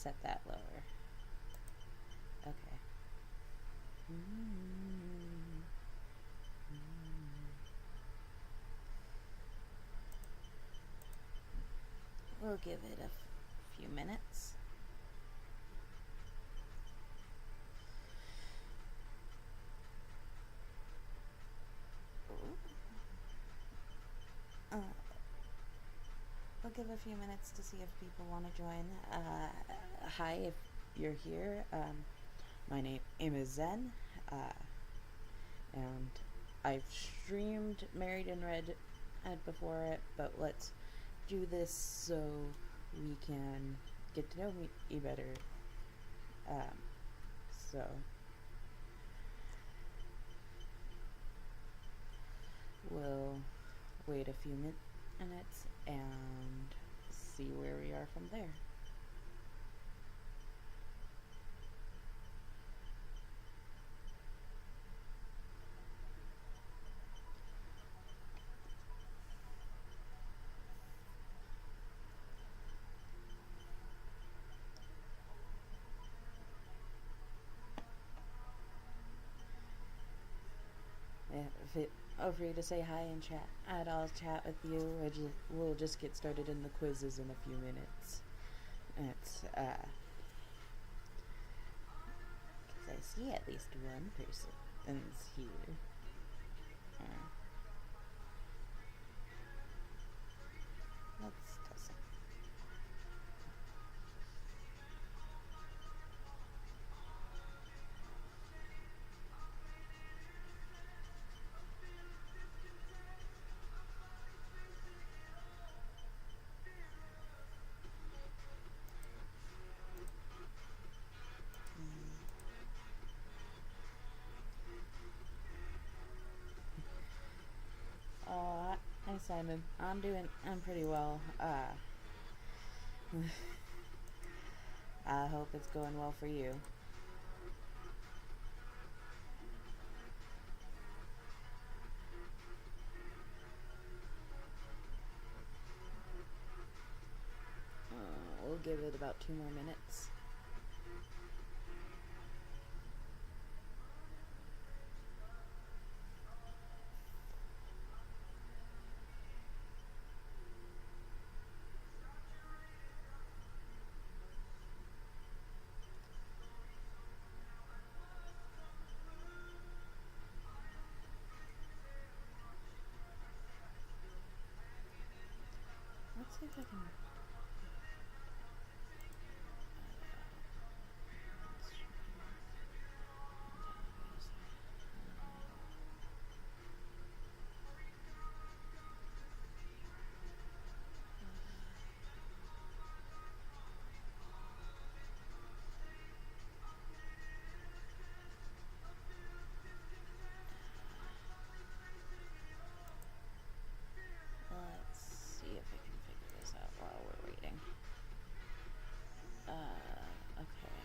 set that lower. Okay. We'll give it a few minutes. We'll give a few minutes to see if people want to join. Hi, if you're here. My name is Zen, and I've streamed Married in Red before it, but let's do this so we can get to know me better. So we'll wait a few minutes and see where we are from there. Feel free to say hi and chat. I'll chat with you. We'll just get started in the quizzes in a few minutes. It's because I see at least one person is here. Let's test it. Hi Simon. I'm pretty well. I hope it's going well for you. We'll give it about 2 more minutes. Let's see if I can. Let's see if I can figure this out while we're waiting. Okay.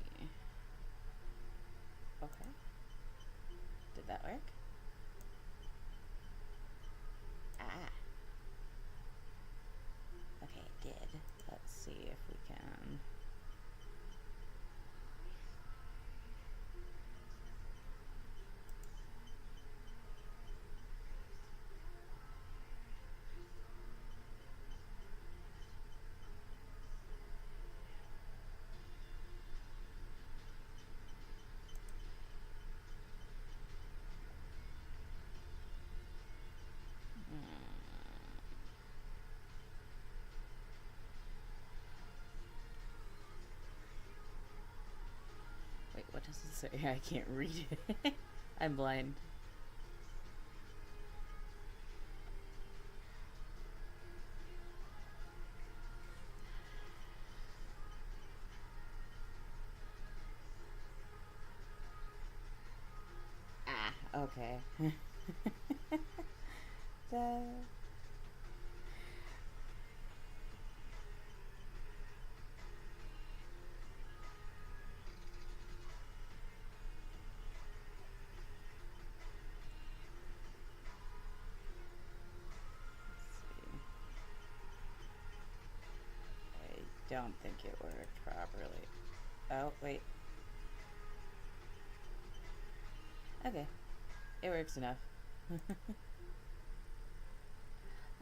See. Okay. Did that work? Okay, it did. Let's see if we can. So, yeah, I can't read it. I'm blind. Ah, okay. the... I don't think it worked properly. Oh, wait. Okay. It works enough.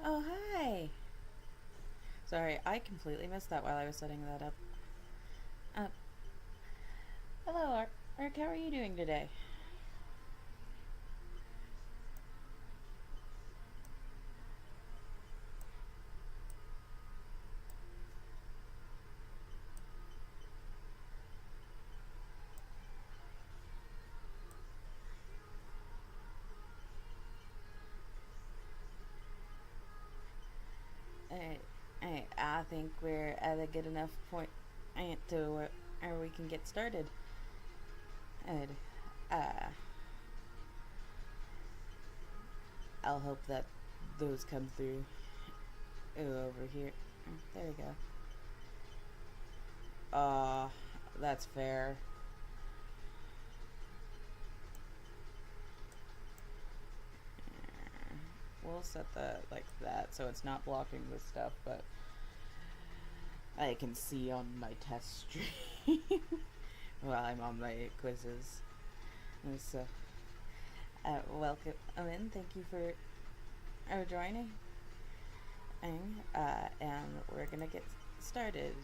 Oh, hi! Sorry, I completely missed that while I was setting that up. Uh, hello, Ark. How are you doing today? I think we're at a good enough point to where we can get started. And, uh, I'll hope that those come through. Ooh, over here. There we go. That's fair. We'll set that like that so it's not blocking the stuff, but I can see on my test stream while I'm on my quizzes. So, welcome in. Thank you for joining. And we're gonna get started.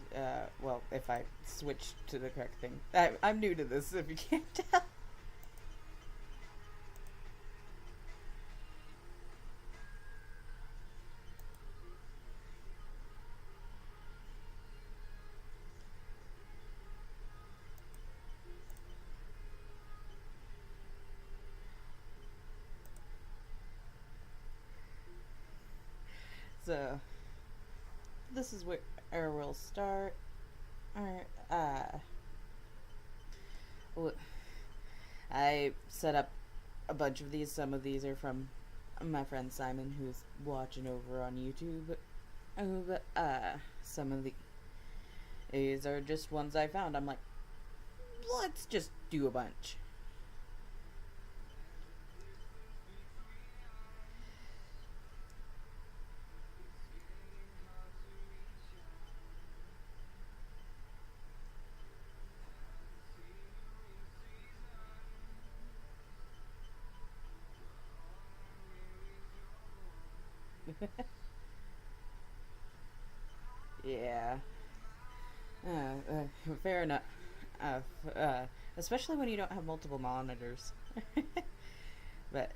Well, if I switch to the correct thing. I'm new to this, if you can't tell. So, this is where we'll start. I set up a bunch of these. Some of these are from my friend Simon, who's watching over on YouTube. Some of these are just ones I found. I'm like, let's just do a bunch. Yeah. Fair enough. Uh, Especially when you don't have multiple monitors. But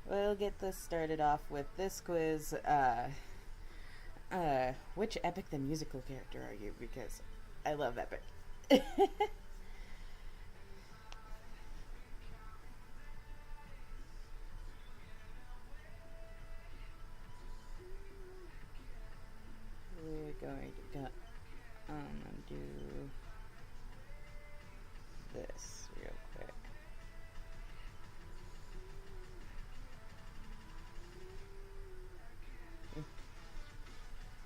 we'll get this started off with this quiz. Which Epic the Musical character are you? Because I love Epic. We're going to go and do this real quick.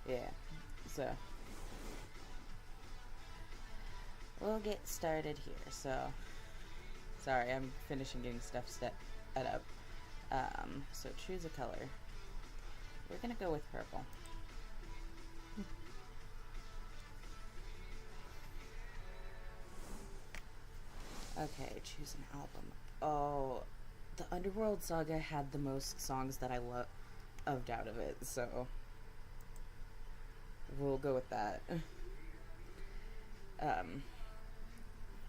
Yeah, so we'll get started here. So, sorry, I'm finishing getting stuff set up. So choose a color. We're gonna go with purple. Okay, choose an album. Oh, the Underworld Saga had the most songs that I loved out of it, so we'll go with that.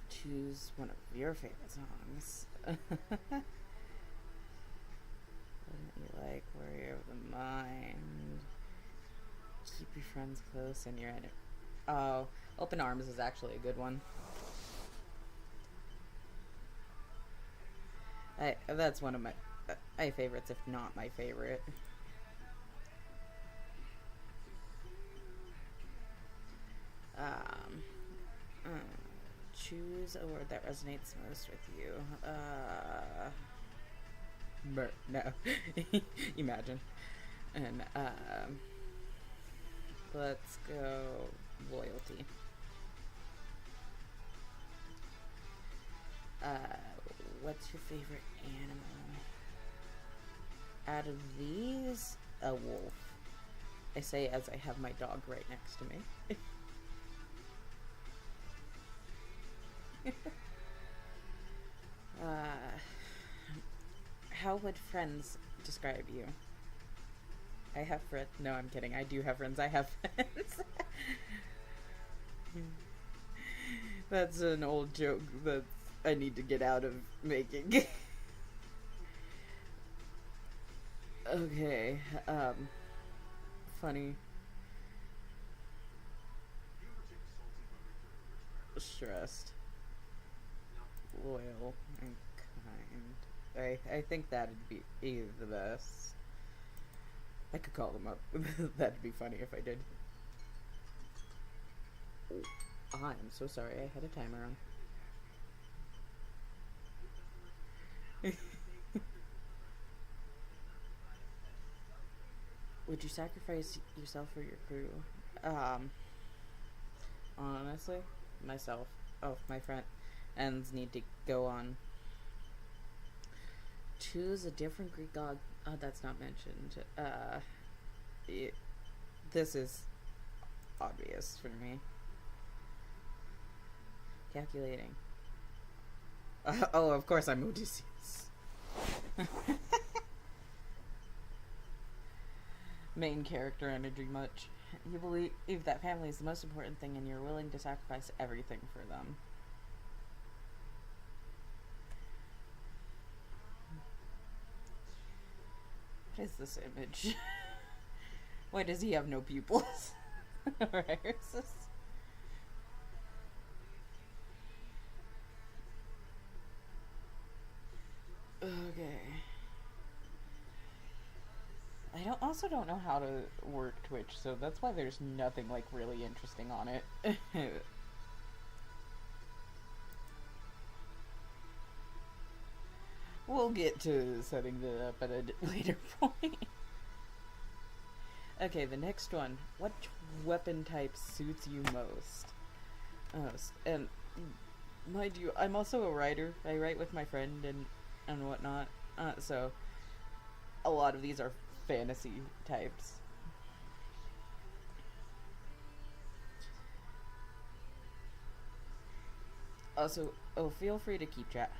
Choose one of your favorite songs. Wouldn't you like Warrior of the Mind? Keep your friends close and your enemy. Oh, Open Arms is actually a good one. That's one of my favorites, if not my favorite. Um, choose a word that resonates most with you. No. Imagine. And, let's go loyalty. Uh, what's your favorite animal? Out of these, a wolf. I say as I have my dog right next to me. How would friends describe you? I have friends. No, I'm kidding. I do have friends. I have friends. That's an old joke that I need to get out of making. Okay. Funny. Stressed. Loyal and kind. I think that'd be the best. I could call them up. That'd be funny if I did. Oh, I'm so sorry. I had a timer on. Would you sacrifice yourself for your crew? Honestly, myself. Oh, my friends need to go on. Choose a different Greek god. Oh, that's not mentioned. This is obvious for me. Calculating. Oh, of course I'm Odysseus. Main character energy much. You believe that family is the most important thing and you're willing to sacrifice everything for them. What is this image? Why does he have no pupils? Right, okay. I also don't know how to work Twitch, so that's why there's nothing like really interesting on it. We'll get to setting that up at a later point. Okay, the next one. What weapon type suits you most? And mind you, I'm also a writer. I write with my friend and whatnot. So a lot of these are fantasy types. Also, feel free to keep chat.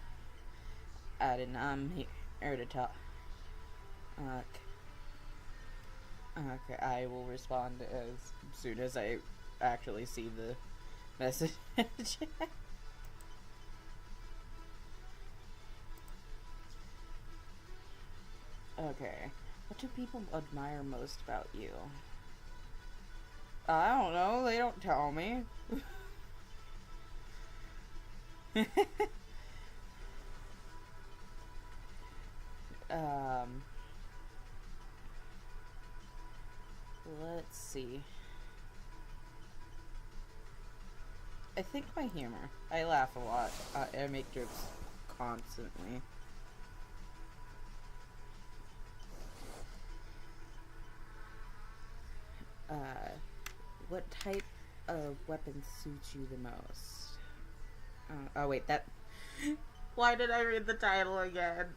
Adding, I'm here to talk. Okay, I will respond as soon as I actually see the message. Okay. What do people admire most about you? I don't know. They don't tell me. Let's see. I think my humor. I laugh a lot. I make jokes constantly. What type of weapon suits you the most? Oh wait, that... Why did I read the title again?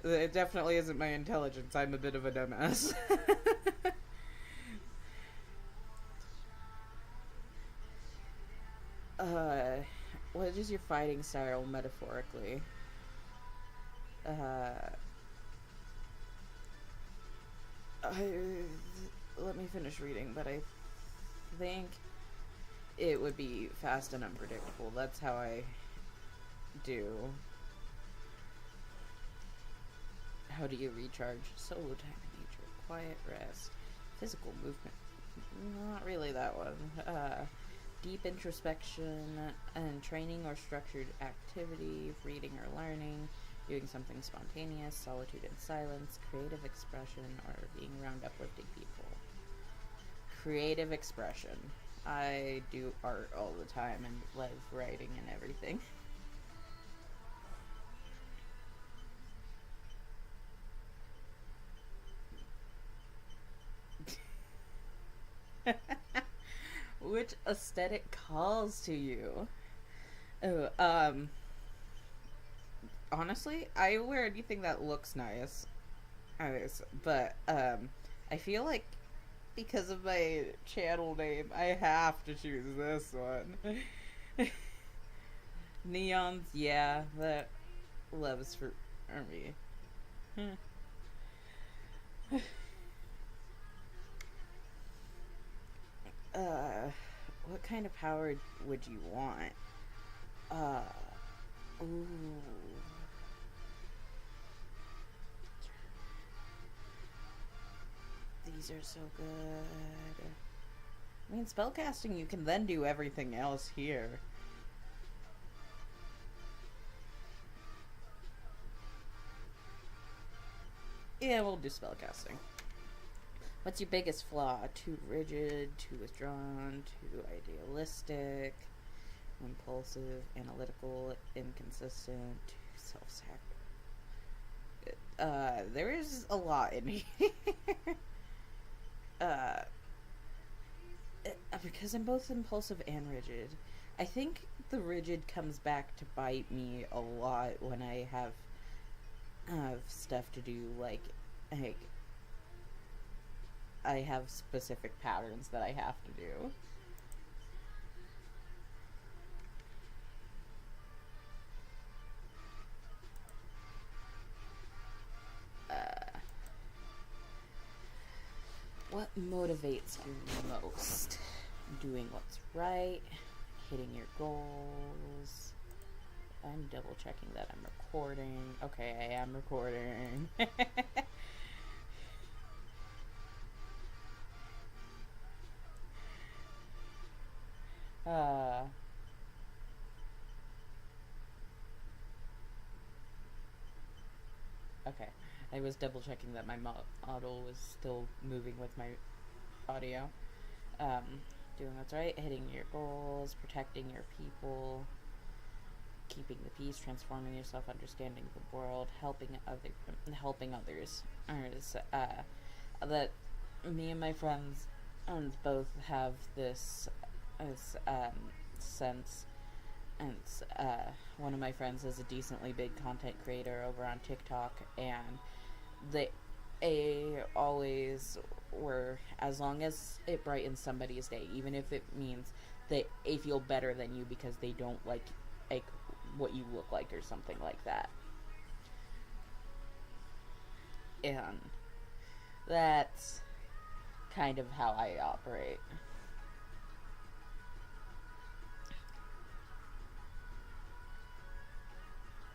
It definitely isn't my intelligence. I'm a bit of a dumbass. What is your fighting style metaphorically? Let me finish reading, but I think it would be fast and unpredictable. That's how I do. How do you recharge? Solo time in nature, quiet rest, physical movement. Not really that one. Deep introspection and training or structured activity, reading or learning, doing something spontaneous, solitude and silence, creative expression, or being around uplifting people. Creative expression. I do art all the time and love writing and everything. Which aesthetic calls to you? Oh, honestly, I wear anything that looks nice. But I feel like because of my channel name, I have to choose this one. Neons, yeah, that loves for me. uh, what kind of power would you want? Uh, ooh. These are so good. I mean, spellcasting, you can then do everything else here. Yeah, we'll do spellcasting. What's your biggest flaw? Too rigid, too withdrawn, too idealistic, impulsive, analytical, inconsistent, too self-sacrificing. There is a lot in here. uh, because I'm both impulsive and rigid. I think the rigid comes back to bite me a lot when I have stuff to do, like I have specific patterns that I have to do. Uh, what motivates you most? Doing what's right, hitting your goals. I'm double checking that I'm recording. Okay, I am recording. uh, okay. I was double checking that my model was still moving with my audio. Um, doing what's right, hitting your goals, protecting your people, keeping the peace, transforming yourself, understanding the world, helping others. That me and my friends both have this sense. And one of my friends is a decently big content creator over on TikTok, and they always were, as long as it brightens somebody's day, even if it means they feel better than you because they don't like what you look like or something like that. And that's kind of how I operate.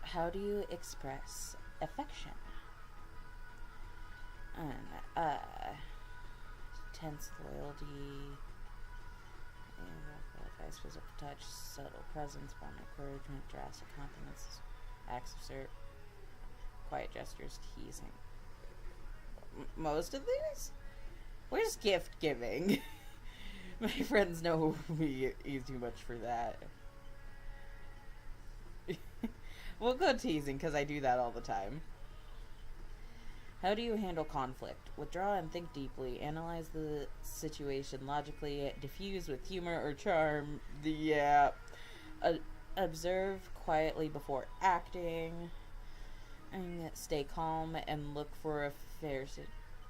How do you express affection? And tense loyalty, advice, physical touch, subtle presence, warm encouragement, drastic compliments, acts of service, quiet gestures, teasing. Most of these? Where's gift giving? My friends know me too much for that. We'll go teasing because I do that all the time. How do you handle conflict? Withdraw and think deeply. Analyze the situation logically. Diffuse with humor or charm. Observe quietly before acting. And stay calm and look for a fair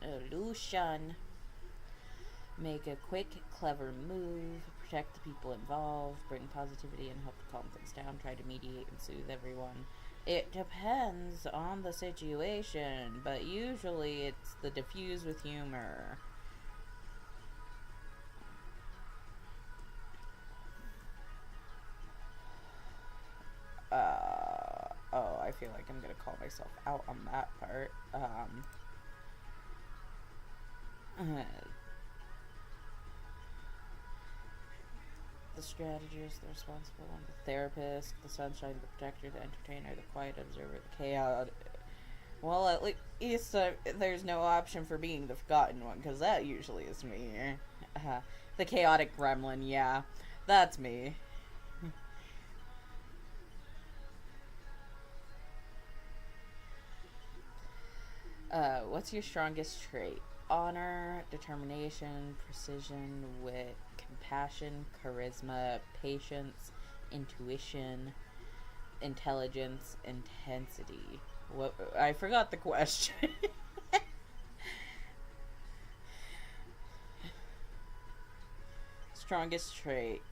solution. Make a quick, clever move. Protect the people involved. Bring positivity and help to calm things down. Try to mediate and soothe everyone. It depends on the situation, but usually it's the diffuse with humor. I feel like I'm gonna call myself out on that part. Uh, the strategist, the responsible one, the therapist, the sunshine, the protector, the entertainer, the quiet observer, the chaos. Well, at least there's no option for being the forgotten one, because that usually is me. The chaotic gremlin, yeah. That's me. What's your strongest trait? Honor, determination, precision, wit, compassion, charisma, patience, intuition, intelligence, intensity. What? I forgot the question. Strongest trait.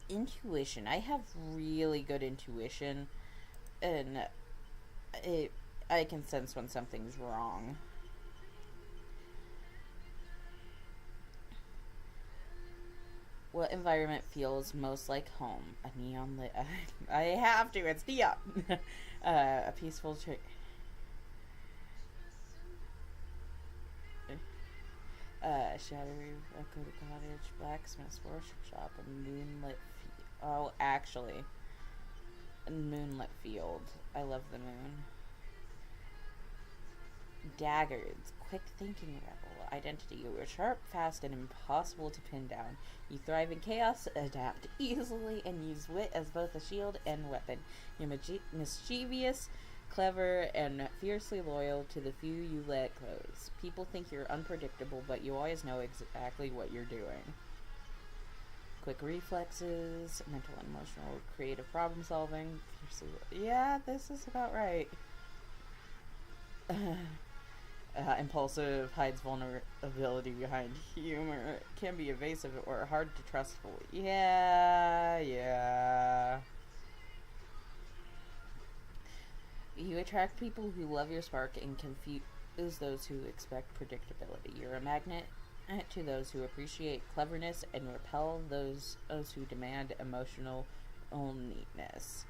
Intuition. I have really good intuition, and it I can sense when something's wrong. What environment feels most like home? A neon lit. I have to. It's neon. A peaceful tree. Shadowy Dakota Cottage, blacksmith's workshop, a moonlit. Oh, actually, a moonlit field. I love the moon. Daggers, quick thinking rebel, identity. You are sharp, fast, and impossible to pin down. You thrive in chaos, adapt easily, and use wit as both a shield and weapon. You're mischievous, clever, and fiercely loyal to the few you let close. People think you're unpredictable, but you always know exactly what you're doing. Quick reflexes, mental and emotional, creative problem solving. Yeah, this is about right. Impulsive, hides vulnerability behind humor, can be evasive or hard to trust fully. Yeah. You attract people who love your spark and confuse those who expect predictability. You're a magnet to those who appreciate cleverness and repel those who demand emotional neatness.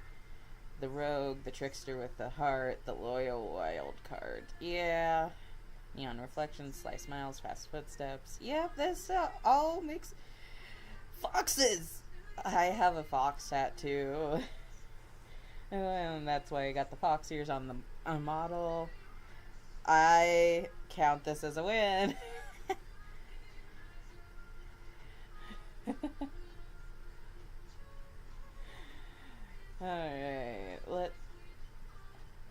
The rogue, the trickster with the heart, the loyal wild card. Yeah. Neon reflections, sly smiles, fast footsteps. Yep, this all makes... Foxes! I have a fox tattoo. And that's why I got the fox ears on the model. I count this as a win. Alright,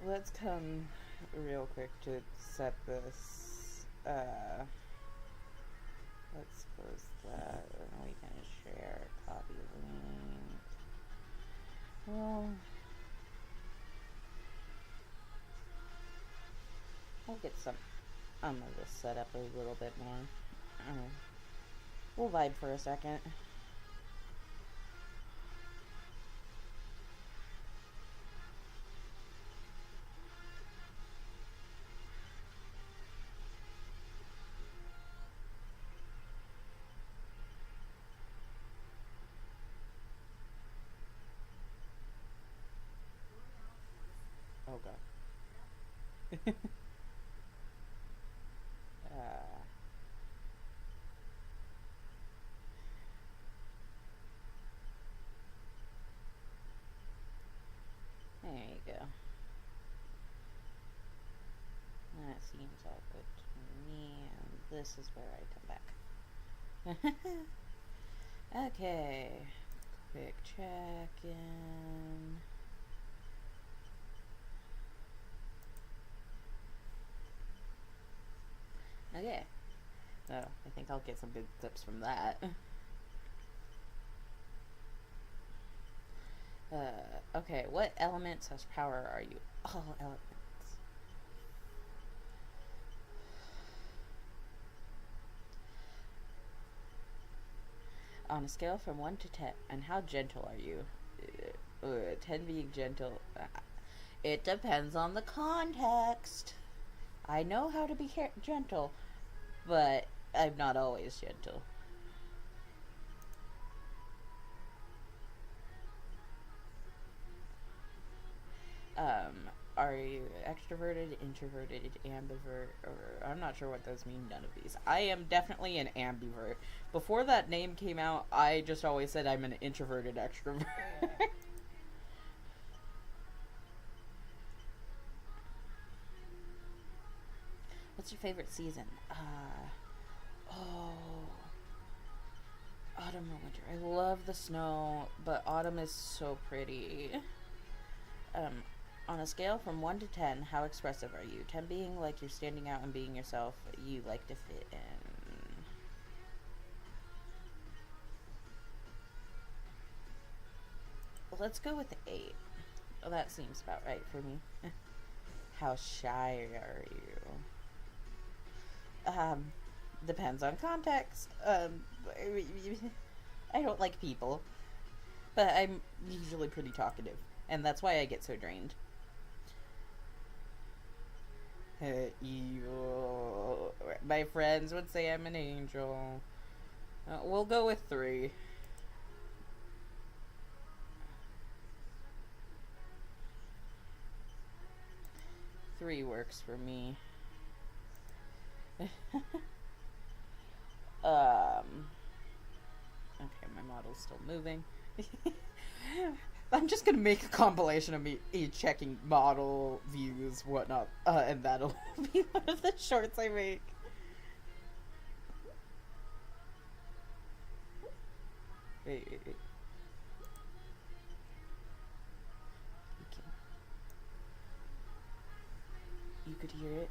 let's come real quick to set this. Let's close that, and we can share copy link. Well, I'll get some. I'm gonna just set up a little bit more. We'll vibe for a second. Oh god. There you go. That seems all good to me, and this is where I come back. Okay. Quick check-in. Okay. So, I think I'll get some good clips from that. Okay, what element / power are you? All elements. On a scale from 1 to 10, and how gentle are you? 10 being gentle. It depends on the context. I know how to be gentle, but I'm not always gentle. are you extroverted, introverted, ambivert, or I'm not sure what those mean, none of these. I am definitely an ambivert. Before that name came out, I just always said I'm an introverted extrovert. What's your favorite season? Oh, autumn or winter. I love the snow, but autumn is so pretty. Um, on a scale from 1 to 10, how expressive are you? 10 being like you're standing out and being yourself, you like to fit in. Let's go with 8. Well, that seems about right for me. How shy are you? Depends on context. I don't like people, but I'm usually pretty talkative, and that's why I get so drained. Evil. My friends would say I'm an angel. We'll go with 3. 3 works for me. Okay, my model's still moving. I'm just gonna make a compilation of me checking model views, whatnot, and that'll be one of the shorts I make. Wait. You could hear it.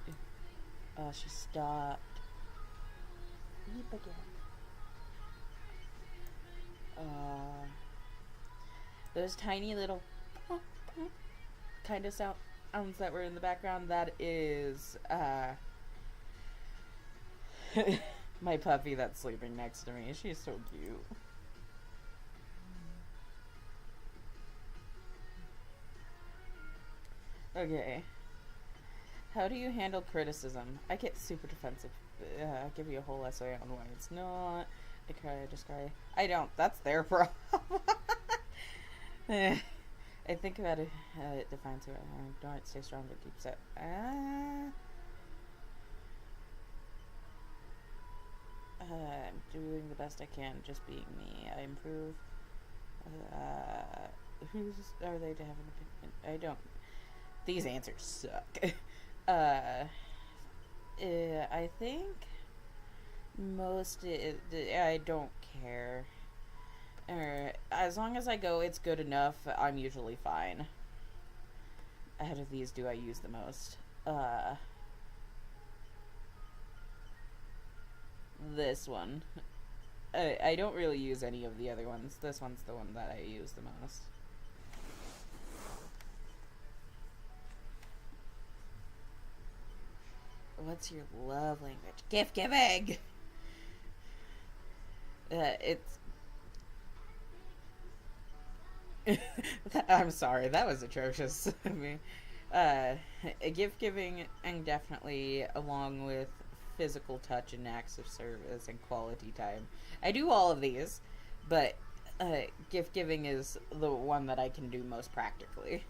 Oh, she stopped. Beep again. Those tiny little kind of sounds that were in the background, that is my puppy that's sleeping next to me. She's so cute. Okay. How do you handle criticism? I get super defensive. I'll give you a whole essay on why it's not. I cry, I just cry. I don't. That's their problem. I think about it. It defines who I am. Don't stay strong, but keep set. I'm doing the best I can, just being me. I improve. Who's are they to have an opinion? I don't. These answers suck. I think most I don't care. As long as I go, it's good enough. I'm usually fine. Out of these, do I use the most? This one. I don't really use any of the other ones. This one's the one that I use the most. What's your love language? Gift giving! It's... I'm sorry, that was atrocious. I mean, gift giving, and definitely along with physical touch and acts of service and quality time. I do all of these, but gift giving is the one that I can do most practically.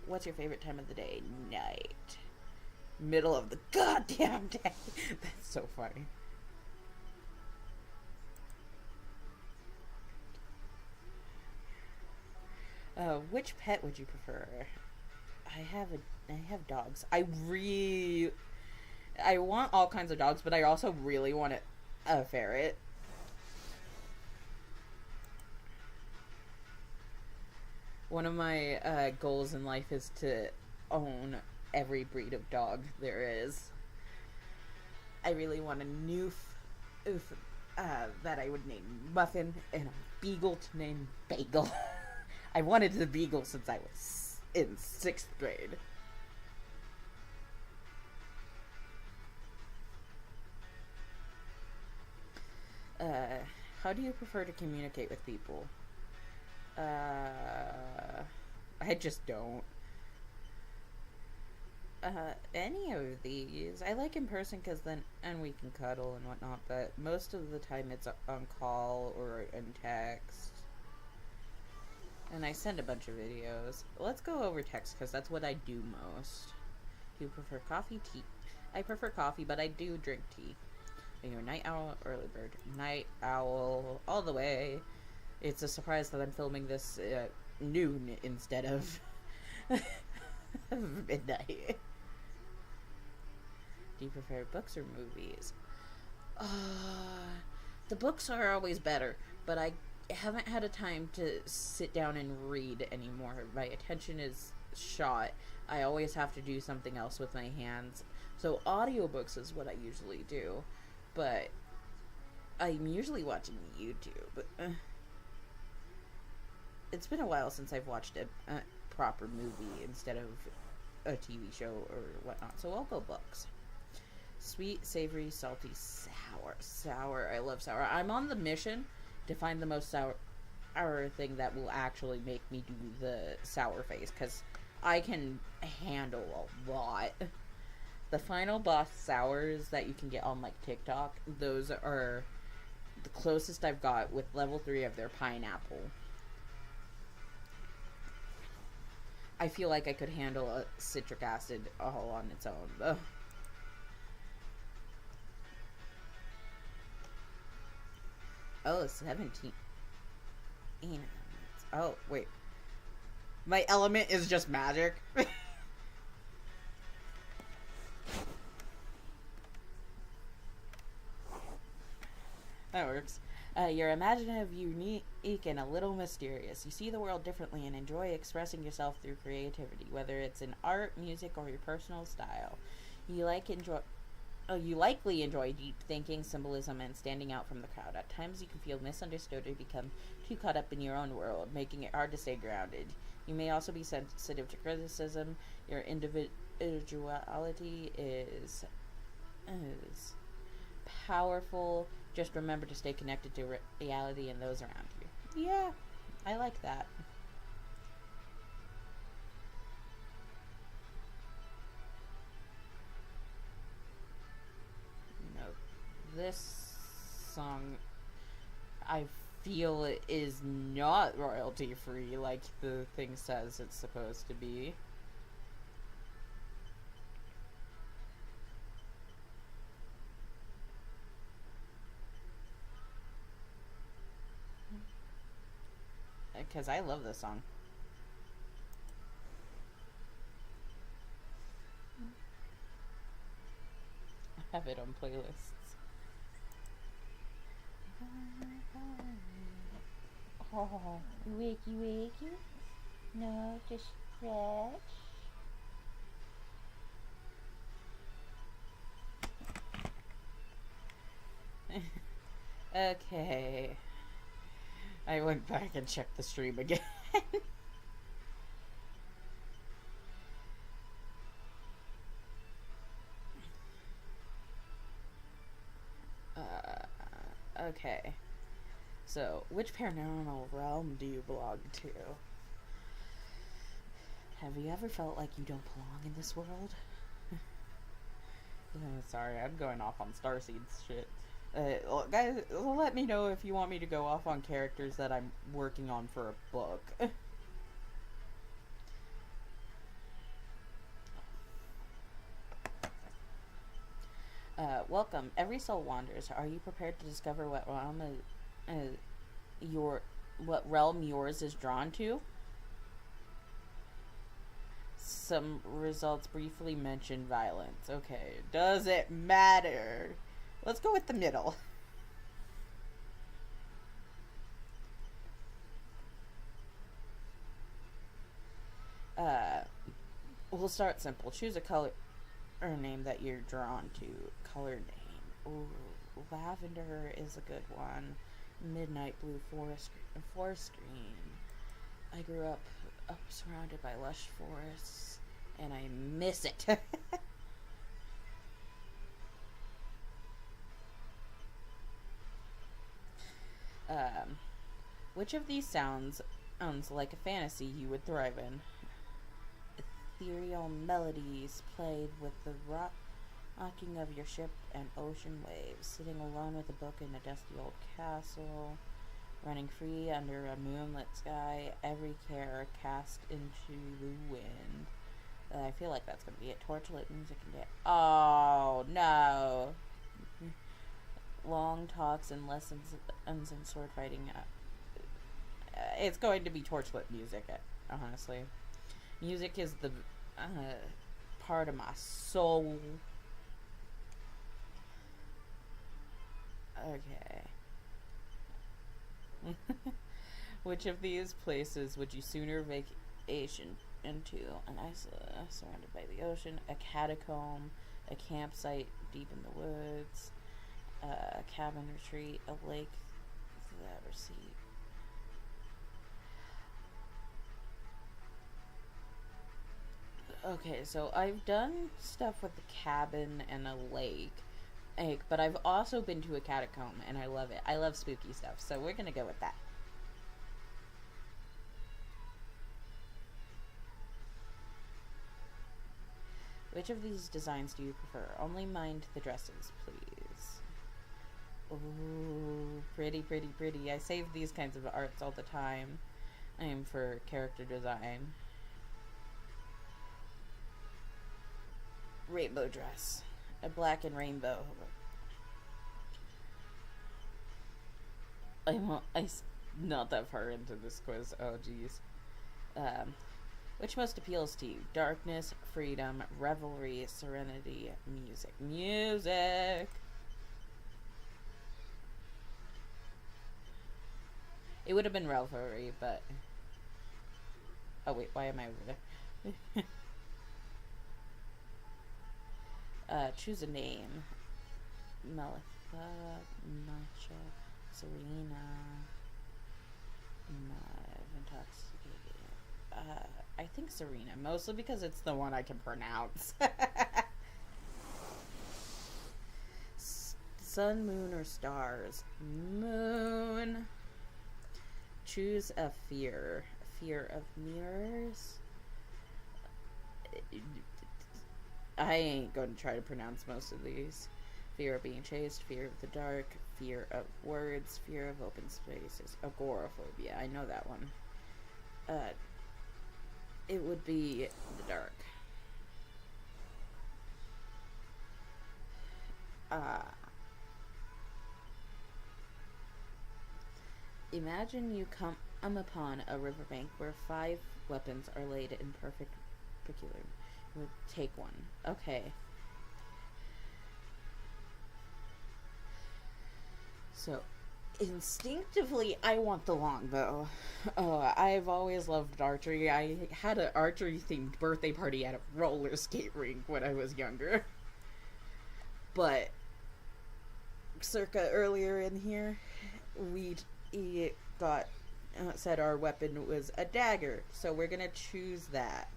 What's your favorite time of the day? Night. Middle of the goddamn day. That's so funny. Which pet would you prefer? I have dogs. I want all kinds of dogs, but I also really want a ferret. One of my goals in life is to own every breed of dog there is. I really want a Newf that I would name Muffin, and a Beagle to name Bagel. I wanted the Beagle since I was in 6th grade. How do you prefer to communicate with people? I just don't. Any of these. I like in person because then, and we can cuddle and whatnot, but most of the time it's on call or in text. And I send a bunch of videos. Let's go over text because that's what I do most. Do you prefer coffee, tea? I prefer coffee, but I do drink tea. Are you a night owl or early bird? Night owl all the way. It's a surprise that I'm filming this noon instead of midnight. Do you prefer books or movies? Uh, the books are always better, but I haven't had a time to sit down and read anymore. My attention is shot. I always have to do something else with my hands. So audiobooks is what I usually do, but I'm usually watching YouTube. It's been a while since I've watched a proper movie instead of a TV show or whatnot, so I'll go books. Sweet, savory, salty, sour. Sour. I love sour. I'm on the mission to find the most sour thing that will actually make me do the sour face, because I can handle a lot. The final boss sours that you can get on like TikTok, those are the closest I've got with level 3 of their pineapple. I feel like I could handle a citric acid all on its own. Ugh. Oh, 17. Oh, wait. My element is just magic. That works. You're imaginative, unique, and a little mysterious. You see the world differently and enjoy expressing yourself through creativity, whether it's in art, music, or your personal style. You likely enjoy deep thinking, symbolism, and standing out from the crowd. At times, you can feel misunderstood or become too caught up in your own world, making it hard to stay grounded. You may also be sensitive to criticism. Your individuality is powerful. Just remember to stay connected to reality and those around you. Yeah, I like that. No, this song, I feel it is not royalty free like the thing says it's supposed to be. Because I love this song. I have it on playlists. Oh, wakey wakey. No, just stretch. Okay. I went back and checked the stream again. Okay. So, which paranormal realm do you belong to? Have you ever felt like you don't belong in this world? Sorry, I'm going off on Starseeds shit. Guys, let me know if you want me to go off on characters that I'm working on for a book. Welcome. Every soul wanders. Are you prepared to discover what realm yours is drawn to? Some results briefly mention violence. Okay. Does it matter? Let's go with the middle. We'll start simple. Choose a color or name that you're drawn to. Color name. Ooh, lavender is a good one. Midnight blue forest green. I grew up surrounded by lush forests, and I miss it. Which of these sounds like a fantasy you would thrive in? Ethereal melodies played with the rocking of your ship and ocean waves, sitting alone with a book in a dusty old castle, Running free under a moonlit sky, every care cast into the wind. I feel like that's gonna be it. Torchlit music and day. Oh no! Long talks and lessons in sword fighting. It's going to be torchlit music, honestly. Music is the part of my soul. Okay. Which of these places would you sooner vacation into? An island surrounded by the ocean, a catacomb, a campsite deep in the woods, a cabin retreat, a lake that receives. Okay, so I've done stuff with the cabin and a lake, but I've also been to a catacomb and I love it. I love spooky stuff, so we're gonna go with that. Which of these designs do you prefer? Only mind the dresses, please. Ooh, pretty, pretty, pretty. I save these kinds of arts all the time. I am for character design. Rainbow dress. A black and rainbow. I'm not that far into this quiz. Oh, geez. Which most appeals to you? Darkness, freedom, revelry, serenity, music. Music! It would have been revelry, but... Oh, wait, why am I over there? Choose a name. Melitha, Masha, Serena, Intoxicated. I think Serena, mostly because it's the one I can pronounce. Sun, moon, or stars? Moon. Choose a fear. Fear of mirrors? I ain't going to try to pronounce most of these. Fear of being chased, fear of the dark, fear of words, fear of open spaces. Agoraphobia, I know that one. It would be the dark. Imagine you come upon a riverbank where 5 weapons are laid in perfect peculiar. You would take one. Okay. So, instinctively, I want the longbow. I've always loved archery. I had an archery-themed birthday party at a roller skate rink when I was younger. But, circa earlier in here, we got said our weapon was a dagger, so we're gonna choose that.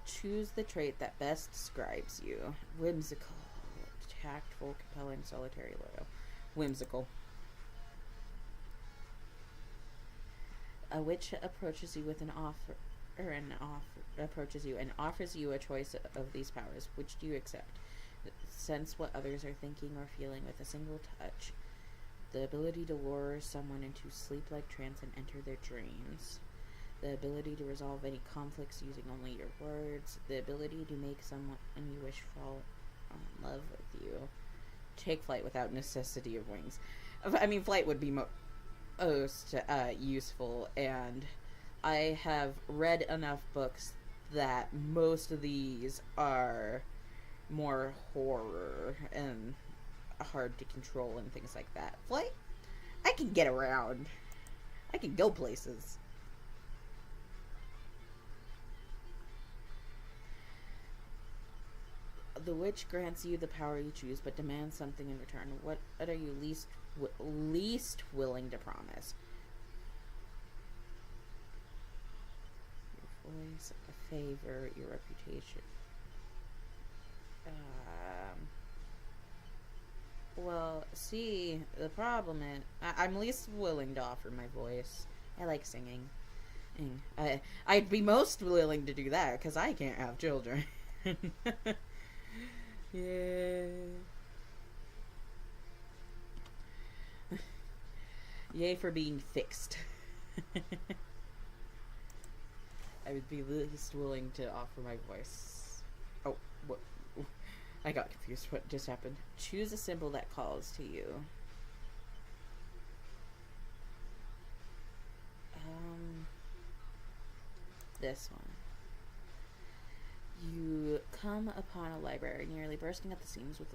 Choose the trait that best describes you. Whimsical, tactful, compelling, solitary, loyal. Whimsical. A witch approaches you with an offer, approaches you and offers you a choice of these powers. Which do you accept? Sense what others are thinking or feeling with a single touch. The ability to lure someone into sleep-like trance and enter their dreams. The ability to resolve any conflicts using only your words. The ability to make someone you wish fall in love with you. Take flight without necessity of wings. I mean, flight would be most useful, and I have read enough books that most of these are more horror and hard to control and things like that. Flight, I can get around. I can go places. The witch grants you the power you choose, but demands something in return. What are you least willing to promise? Your voice, a favor, your reputation. Well, see, the problem is, I'm least willing to offer my voice. I like singing. I'd be most willing to do that, because I can't have children. Yay. Yay for being fixed. I would be least willing to offer my voice. Oh, what? I got confused. What just happened? Choose a symbol that calls to you. This one. You come upon a library nearly bursting at the seams with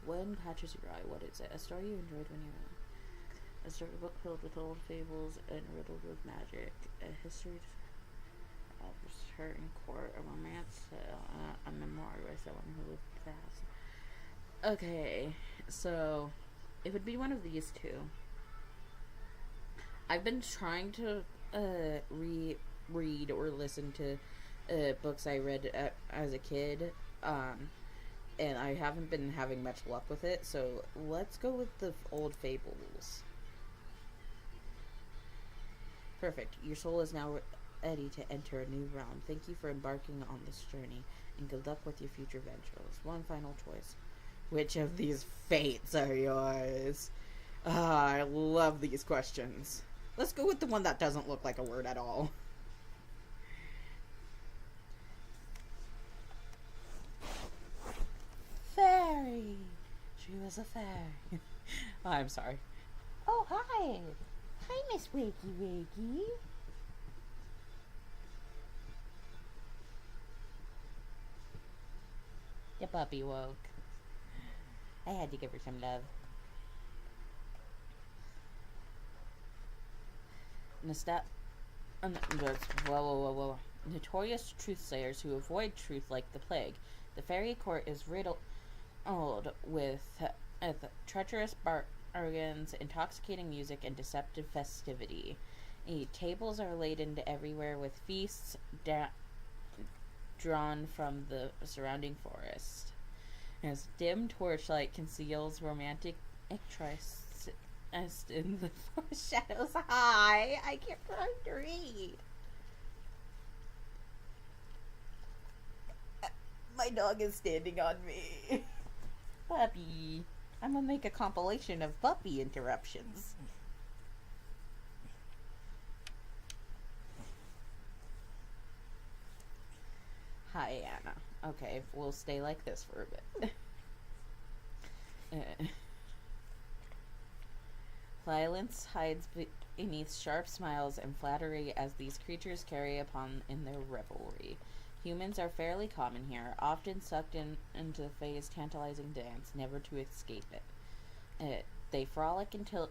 one catches your eye. What is it? A story you enjoyed when you were a storybook filled with old fables and riddled with magic. A history of a certain court, a romance, a memoir by someone who lived fast. Okay, so it would be one of these two. I've been trying to read or listen to books I read as a kid, and I haven't been having much luck with it, so let's go with the old fables. Perfect. Your soul is now ready to enter a new realm. Thank you for embarking on this journey, and good luck with your future ventures. One final choice. Which of these fates are yours? I love these questions. Let's go with the one that doesn't look like a word at all. Fairy. She was a fairy. I'm sorry. Oh, hi. Hi, Miss Wakey Wakey. The puppy woke. I had to give her some love. Whoa. Notorious truth-sayers who avoid truth like the plague. The fairy court is riddled with treacherous bargains, intoxicating music, and deceptive festivity. Tables are laden everywhere with feasts drawn from the surrounding forest. As dim torchlight conceals romantic trysts in the forest shadows. Hi, I can't read. My dog is standing on me. Puppy. I'm gonna make a compilation of puppy interruptions. Hi, Anna. Okay, we'll stay like this for a bit. Violence hides beneath sharp smiles and flattery as these creatures carry upon in their revelry. Humans are fairly common here, often sucked into Fae's tantalizing dance, never to escape it. They frolic until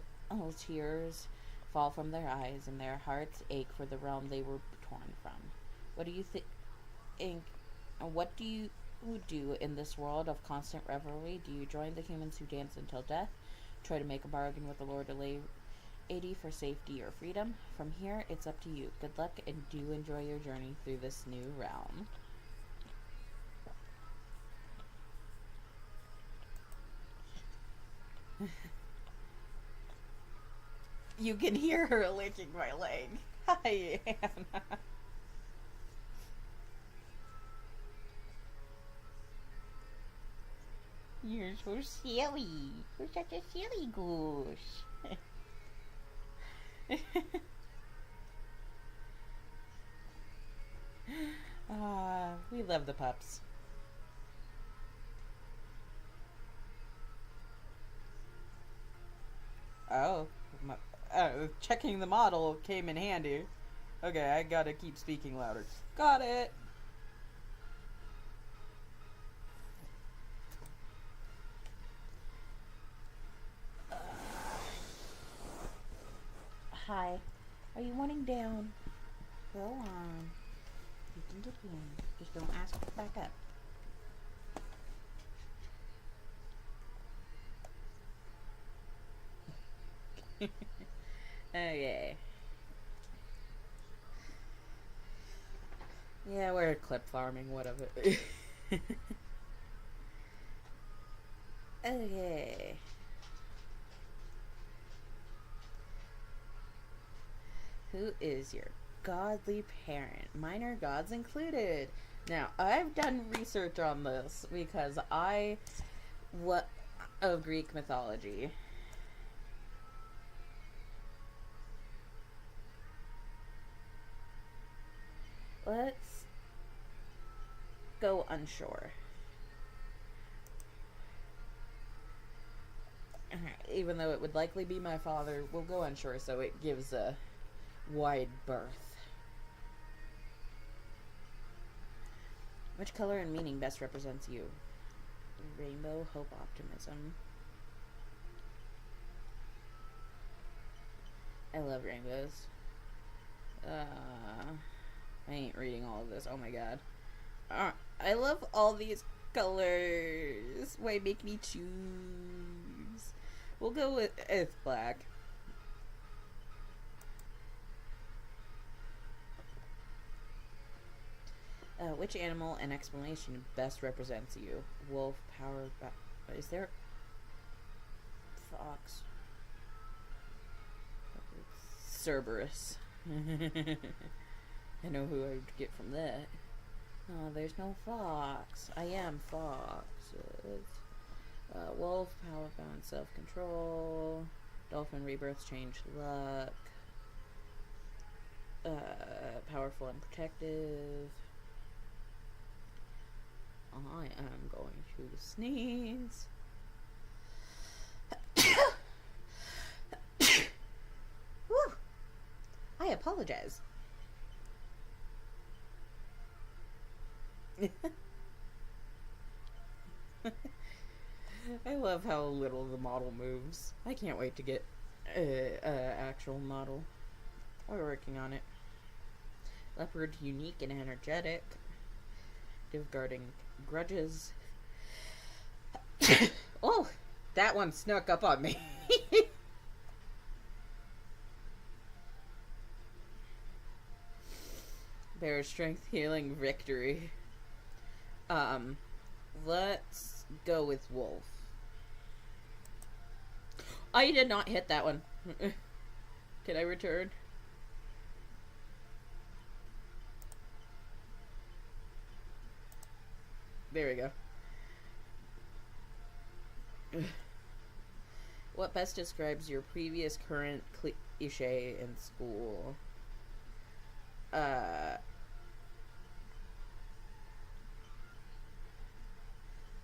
tears fall from their eyes and their hearts ache for the realm they were torn from. What do you think? What do you do in this world of constant revelry? Do you join the humans who dance until death? Try to make a bargain with the Lord Lady for safety or freedom? From here, it's up to you. Good luck and do enjoy your journey through this new realm. You can hear her licking my leg. Hi, Anna. You're so silly. You're such a silly goose. We love the pups. Oh, checking the model came in handy. Okay, I gotta keep speaking louder. Got it. Hi. Are you wanting down? Go on. You can get in. Just don't ask to back up. Okay. Yeah, we're clip farming, what of it? Okay. Who is your godly parent? Minor gods included. Now, I've done research on this because what of Greek mythology. Let's go unsure. Even though it would likely be my father, we'll go unsure so it gives a wide berth. Which color and meaning best represents you? Rainbow, hope, optimism. I love rainbows. I ain't reading all of this. Oh my god. I love all these colors. Why make me choose? We'll go with black. Which animal and explanation best represents you? Wolf, power, is there... Fox. Cerberus. I know who I would get from that. Oh, there's no fox. I am foxes. Wolf, power, balance, self-control. Dolphin, rebirth, change, luck. Powerful and protective. I am going to sneeze. Whew. I apologize. I love how little the model moves. I can't wait to get actual model. We're working on it. Leopard, unique and energetic. Guarding grudges. Oh, that one snuck up on me. Bear, strength, healing, victory. Let's go with wolf. I did not hit that one. Can I return? There we go. What best describes your previous current cliche in school?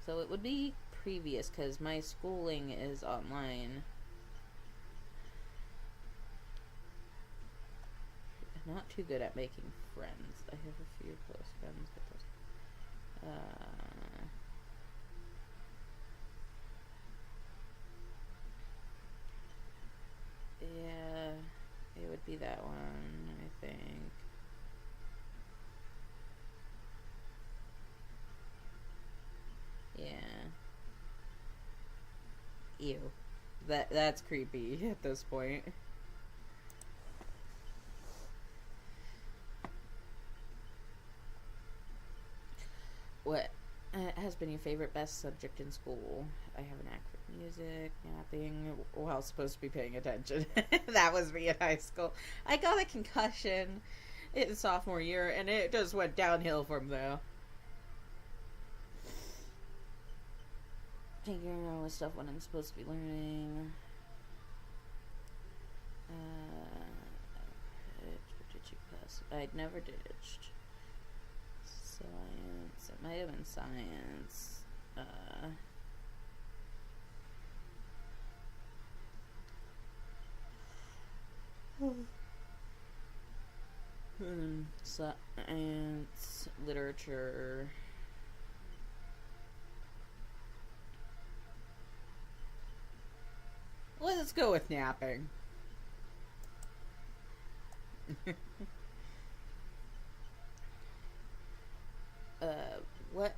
So it would be previous because my schooling is online. Not too good at making friends. I have a few close friends, but yeah, it would be that one, I think. Yeah. Ew. That's creepy at this point. What has been your favorite best subject in school? I have an knack for music, napping, while supposed to be paying attention. That was me in high school. I got a concussion in sophomore year, and it just went downhill from there. Figuring out what stuff when I'm supposed to be learning. Did you pass? I'd never ditched. Science. It might have been science. Science, literature. Let's go with napping. What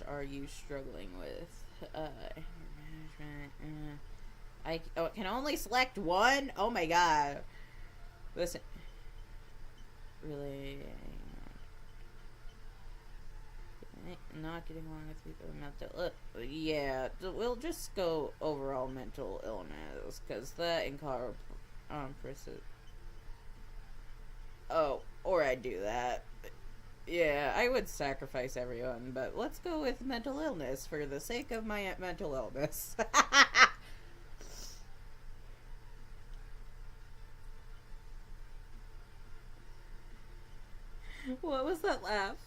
are you struggling with? Management. I can only select one? Oh my god. Listen. Really. Not getting along with people with mental... yeah, we'll just go overall mental illness, because that encompasses... oh, or I do that. Yeah, I would sacrifice everyone, but let's go with mental illness for the sake of my mental illness. What was that laugh?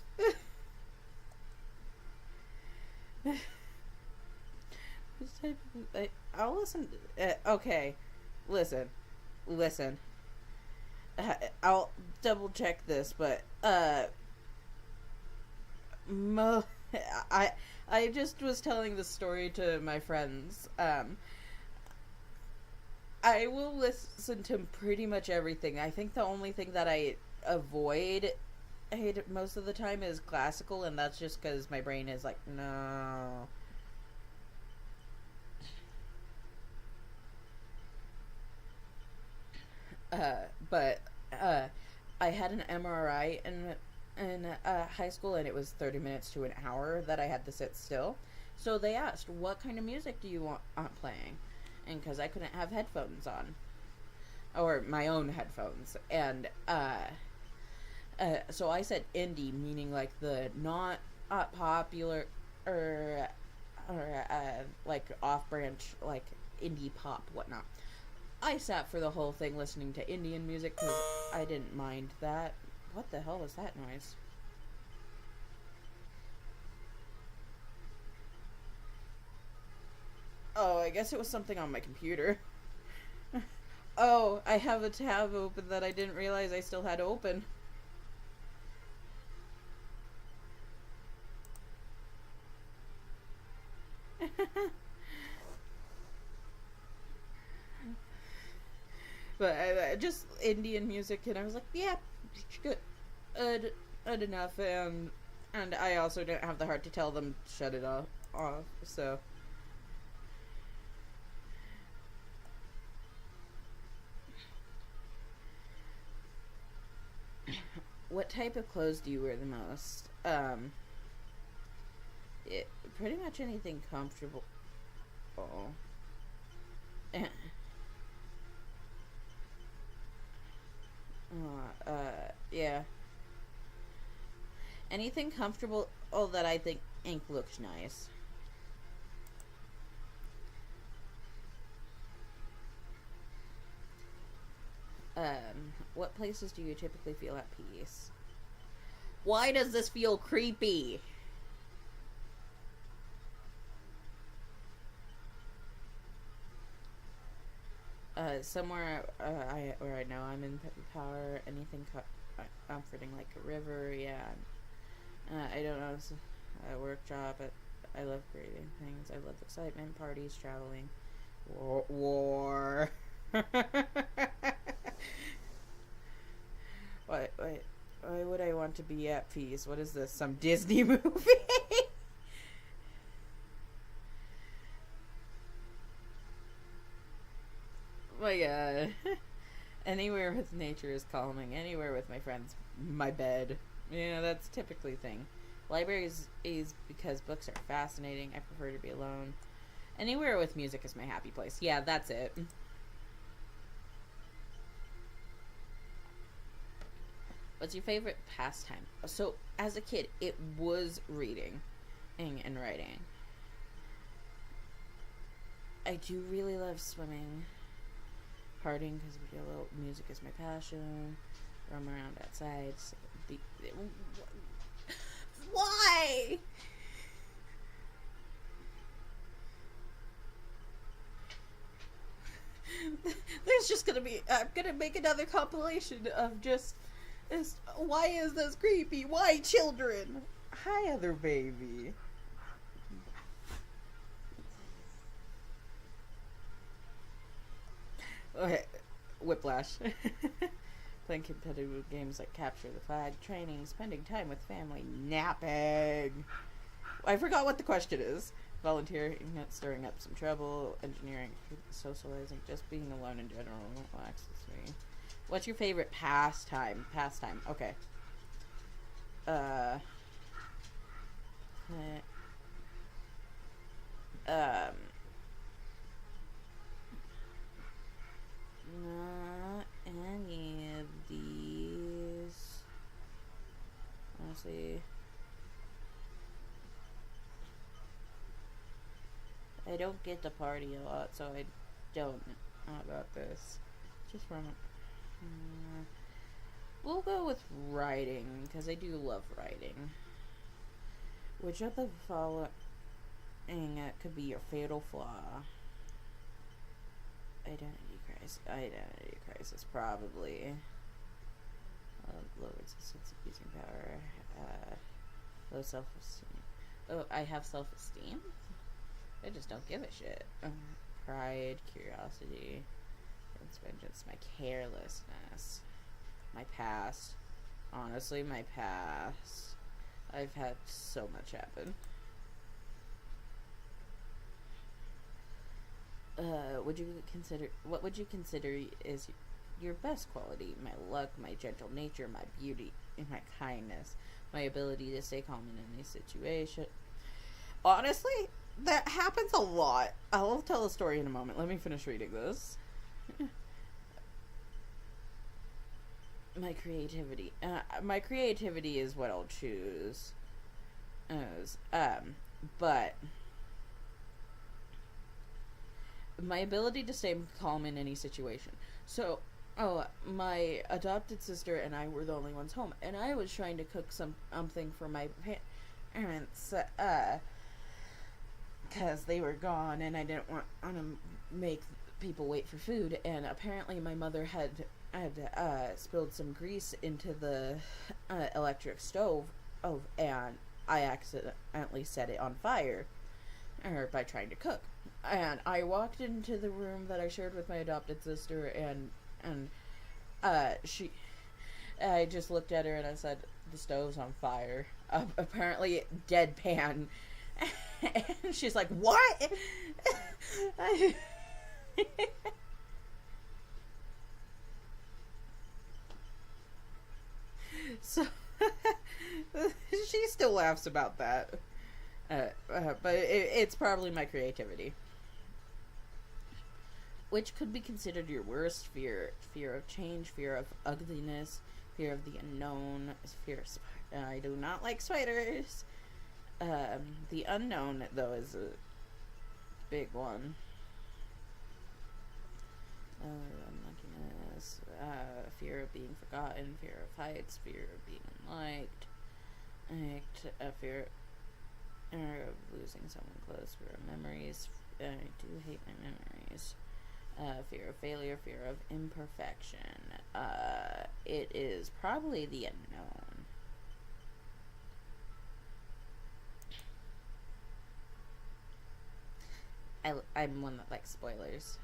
I'll listen. Okay, listen, listen. I'll double check this, but mo- I I just was telling the story to my friends. I will listen to pretty much everything. I think the only thing that I avoid hate most of the time is classical, and that's just because my brain is like, no. But uh, I had an MRI in high school, and it was 30 minutes to an hour that I had to sit still. So they asked, "What kind of music do you want playing?" And because I couldn't have headphones on, or my own headphones, and so I said indie, meaning like the not popular or like off branch, like indie pop, whatnot. I sat for the whole thing listening to Indian music because I didn't mind that. What the hell was that noise? Oh, I guess it was something on my computer. Oh, I have a tab open that I didn't realize I still had open. But just Indian music, and I was like, yeah, good, good enough, and I also didn't have the heart to tell them shut it off. So, what type of clothes do you wear the most? Pretty much anything comfortable. Oh, yeah, anything comfortable. Oh, that I think ink looks nice. What places do you typically feel at peace? Why does this feel creepy? Somewhere where I know I'm in power, anything comforting like a river, yeah. I don't know, it's a work job, but I love creating things. I love excitement, parties, traveling. War. Why would I want to be at peace? What is this? Some Disney movie? My god. Anywhere with nature is calming. Anywhere with my friends. My bed. Yeah, that's typically a thing. Libraries is because books are fascinating. I prefer to be alone. Anywhere with music is my happy place. Yeah, that's it. What's your favorite pastime? So, as a kid, it was reading and writing. I do really love swimming. Partying because music is my passion. Roam around outside. Why? There's just gonna be. I'm gonna make another compilation of just. Why is this creepy? Why children? Hi, other baby. Okay, Whiplash. Playing competitive games like Capture the Flag, training, spending time with family, napping. I forgot what the question is. Volunteering, stirring up some trouble, engineering, socializing, just being alone in general relaxes me. What's your favorite pastime? Pastime. Okay. Uh. Um. Not any of these. honestly. I don't get to party a lot, so I don't know about this. Just from... we'll go with writing, because I do love writing. Which of the following could be your fatal flaw? Identity crisis, probably. Low resistance of using power. Low self-esteem. Oh, I have self-esteem? I just don't give a shit. Pride, curiosity, vengeance, my carelessness, my past. Honestly, my past. I've had so much happen. What would you consider is your best quality? My luck, my gentle nature, my beauty, and my kindness, my ability to stay calm in any situation. Honestly, that happens a lot. I'll tell a story in a moment. Let me finish reading this. My creativity. My creativity is what I'll choose. But my ability to stay calm in any situation. So, my adopted sister and I were the only ones home, and I was trying to cook something for my parents, because they were gone, and I didn't want to make people wait for food. And apparently, my mother had spilled some grease into the electric stove, and I accidentally set it on fire, by trying to cook. And I walked into the room that I shared with my adopted sister, and I just looked at her and I said, "The stove's on fire." Apparently, deadpan. And she's like, "What?" So, she still laughs about that. But it's probably my creativity. Which could be considered your worst fear? Fear of change, fear of ugliness, fear of the unknown, fear of I do not like spiders. The unknown, though, is a big one. Unluckiness, fear of being forgotten, fear of heights, fear of being unliked, fear of losing someone close, fear of memories. I do hate my memories. Fear of failure, fear of imperfection. It is probably the unknown. I'm one that likes spoilers.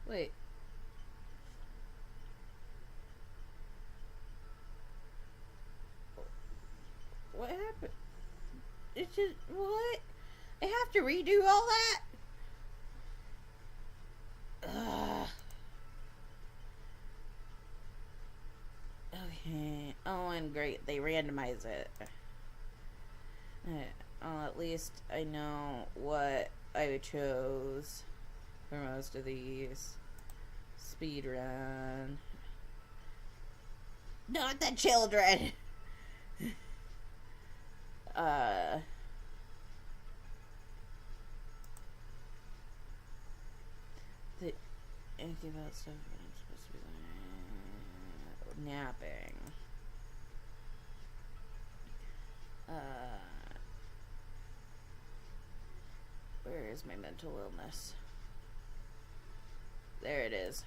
Wait. What happened? It's just, what? I have to redo all that? Ugh. Okay. Oh, and great. They randomize it. At least I know what I chose for most of these. Speedrun. Not the children! The give out stuff when I'm supposed to be napping. Where is my mental illness? There it is.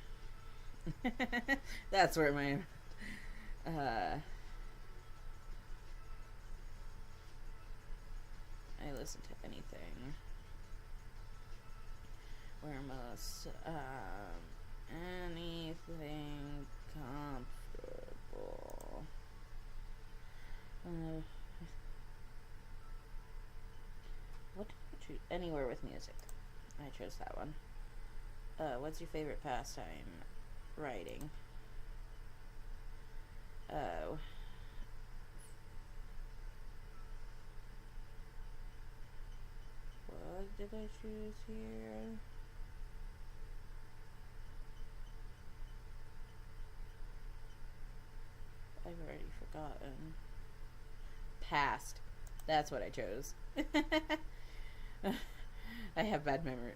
That's where my I listen to anything. Where most anything comfortable. What did I choose? Anywhere with music. I chose that one. What's your favorite pastime? Writing. Oh. What did I choose here? Past. That's what I chose. I have bad memory.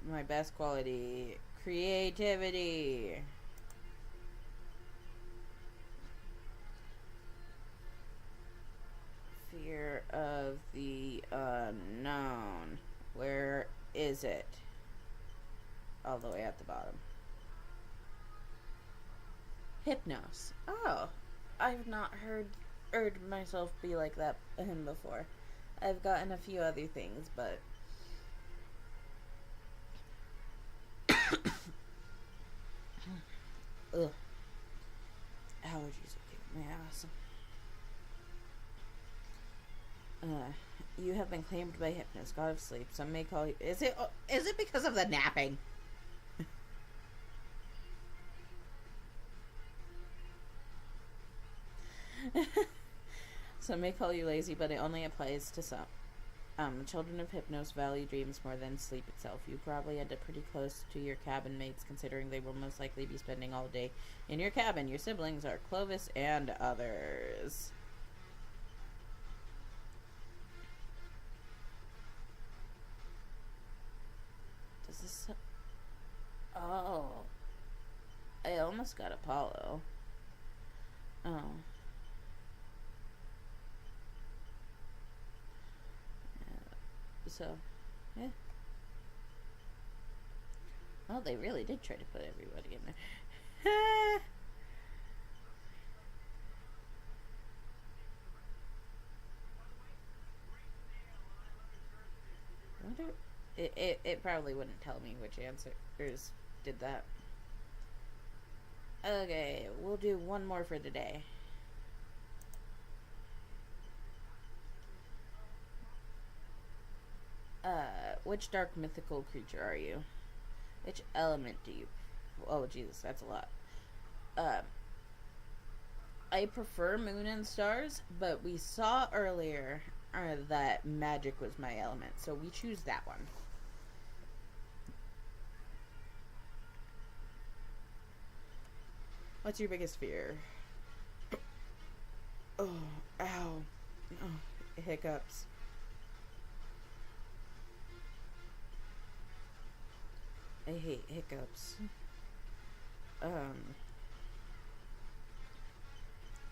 My best quality. Creativity. Fear of the unknown. Where is it? All the way at the bottom. Hypnos. Oh, I've not heard myself be like that before. I've gotten a few other things, but ugh, allergies are kicking my ass. You have been claimed by Hypnos, god of sleep. Some may call you. Is it because of the napping? Some may call you lazy, but it only applies to some. Children of Hypnos value dreams more than sleep itself. You probably end up pretty close to your cabin mates, considering they will most likely be spending all day in your cabin. Your siblings are Clovis and others. Does this... Oh. I almost got Apollo. Oh. So, yeah. Well, they really did try to put everybody in there. It probably wouldn't tell me which answers did that. Okay, we'll do one more for today. Which dark mythical creature are you? Which element do you... Oh, Jesus, that's a lot. I prefer moon and stars, but we saw earlier that magic was my element, so we choose that one. What's your biggest fear? Oh, ow. Oh, hiccups. I hate hiccups.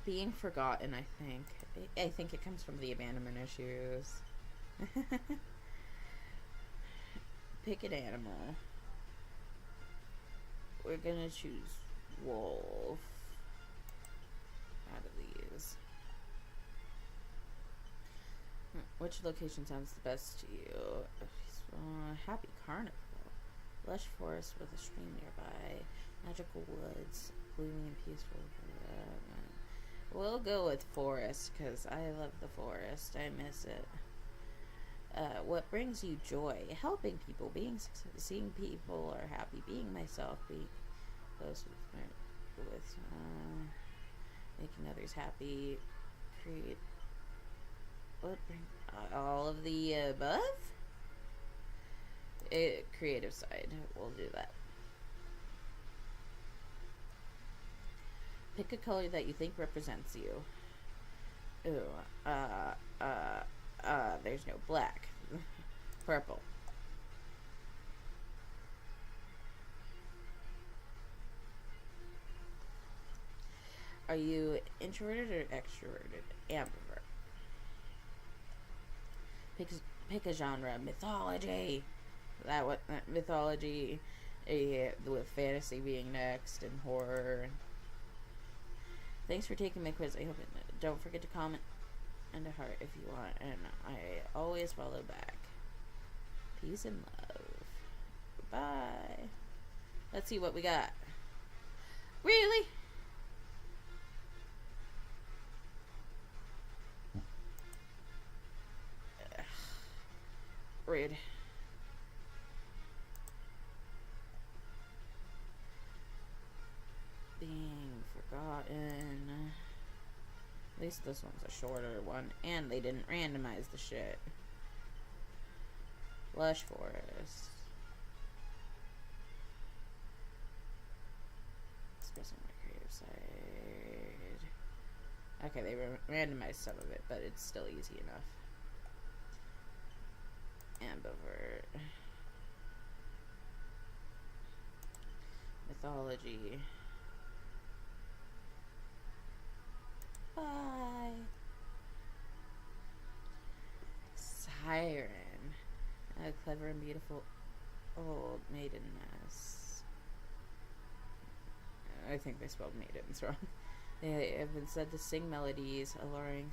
Being forgotten, I think. I think it comes from the abandonment issues. Pick an animal. We're gonna choose wolf out of these. Which location sounds the best to you? Happy Carnival. Lush forest with a stream nearby. Magical woods. Gloomy and peaceful. We'll go with forest, because I love the forest. I miss it. What brings you joy? Helping people. Seeing people are happy. Being myself. Being close with making others happy. Create. What bring all of the above? Creative side. We'll do that. Pick a color that you think represents you. Ooh. There's no black. Purple. Are you introverted or extroverted? Ambivert. Pick a genre. Mythology. Mythology, with fantasy being next, and horror. Thanks for taking my quiz. I hope don't forget to comment and a heart if you want, and I always follow back. Peace and love. Bye. Let's see what we got. Really? Rude. Being forgotten. At least this one's a shorter one, and they didn't randomize the shit. Lush forest. Expressing my creative side. Okay, they randomized some of it, but it's still easy enough. Ambivert. Mythology. Bye. Siren. A clever and beautiful old maideness. I think they spelled maidens wrong. They have been said to sing melodies, alluring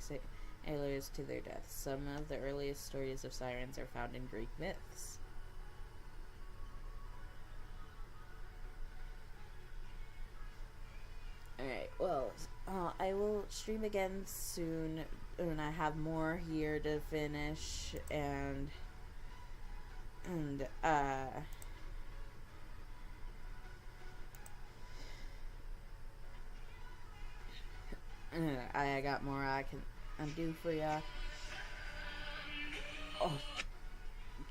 sailors to their deaths. Some of the earliest stories of sirens are found in Greek myths. Alright, well, I will stream again soon when I have more here to finish, and I got more I can do for ya. Oh,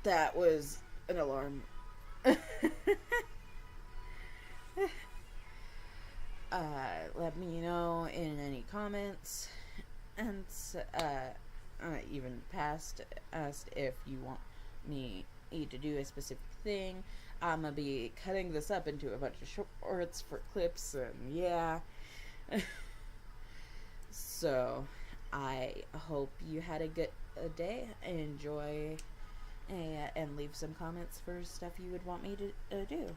that was an alarm. Let me know in any comments, and even past asked if you want me to do a specific thing. I'm gonna be cutting this up into a bunch of shorts for clips, and yeah. So I hope you had a good day. Enjoy, and leave some comments for stuff you would want me to do.